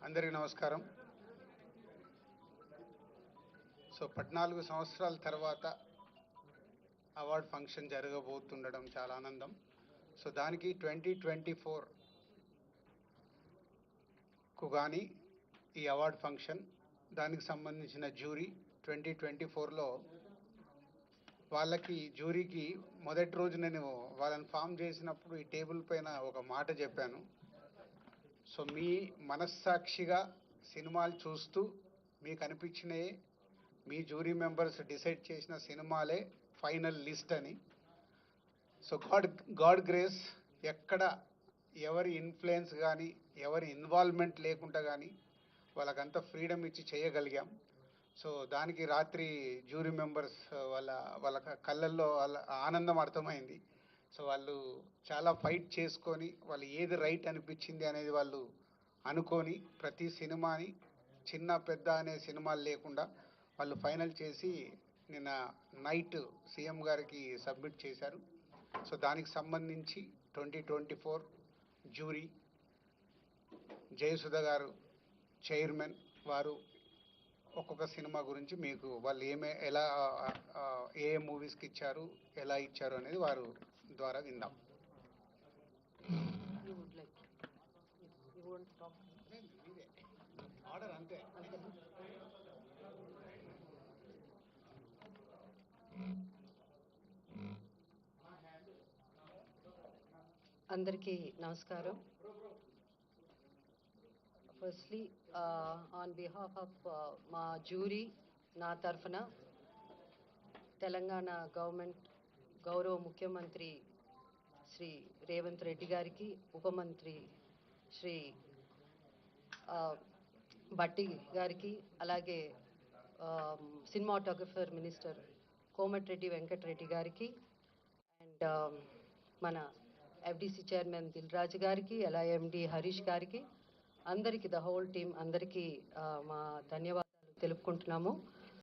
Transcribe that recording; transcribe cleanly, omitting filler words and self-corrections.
అందరికీ నమస్కారం. సో 14 సంవత్సరాల తర్వాత అవార్డ్ ఫంక్షన్ జరగబోతుండడం చాలా ఆనందం. సో దానికి 2024కు కానీ ఈ అవార్డ్ ఫంక్షన్, దానికి సంబంధించిన జ్యూరీ 2024లో వాళ్ళకి జ్యూరీకి మొదటి రోజు నేను వాళ్ళని ఫామ్ చేసినప్పుడు ఈ టేబుల్ పైన ఒక మాట చెప్పాను. సో మీ మనస్సాక్షిగా సినిమాలు చూస్తూ మీకు అనిపించినవి మీ జ్యూరీ మెంబర్స్ డిసైడ్ చేసిన సినిమాలే ఫైనల్ లిస్ట్ అని. సో గాడ్ గ్రేస్, ఎక్కడ ఎవరి ఇన్ఫ్లుయెన్స్ కానీ ఎవరి ఇన్వాల్వ్మెంట్ లేకుండా కానీ వాళ్ళకంతా ఫ్రీడమ్ ఇచ్చి చేయగలిగాం. సో దానికి రాత్రి జ్యూరీ మెంబర్స్ వాళ్ళ కళ్ళల్లో వాళ్ళ ఆనందం అర్థమైంది. సో వాళ్ళు చాలా ఫైట్ చేసుకొని వాళ్ళు ఏది రైట్ అనిపించింది అనేది వాళ్ళు అనుకొని ప్రతి సినిమాని చిన్న పెద్ద అనే సినిమాలు లేకుండా వాళ్ళు ఫైనల్ చేసి నిన్న నైట్ సీఎం గారికి సబ్మిట్ చేశారు. సో దానికి సంబంధించి 2024 జ్యూరీ జయసుధ గారు చైర్మన్, వారు ఒక్కొక్క సినిమా గురించి మీకు వాళ్ళు ఏ మూవీస్కి ఇచ్చారు, ఎలా ఇచ్చారు అనేది వారు ద్వారా విందాం. ఆర్డర్ అంతే. అందరికీ నమస్కారం. ఫస్ట్లీ ఆన్ బిహాఫ్ ఆఫ్ మా జ్యూరీ, నా తరఫున తెలంగాణ గవర్నమెంట్ గౌరవ ముఖ్యమంత్రి శ్రీ రేవంత్ రెడ్డి గారికి, ఉప మంత్రి శ్రీ భట్టి గారికి, అలాగే సినిమాటోగ్రఫర్ మినిస్టర్ కోమటిరెడ్డి వెంకటరెడ్డి గారికి, అండ్ మన ఎఫ్డిసి చైర్మన్ దిల్ రాజు గారికి, LIMD హరీష్ గారికి, అందరికీ ద హోల్ టీమ్ అందరికీ మా ధన్యవాదాలు తెలుపుకుంటున్నాము.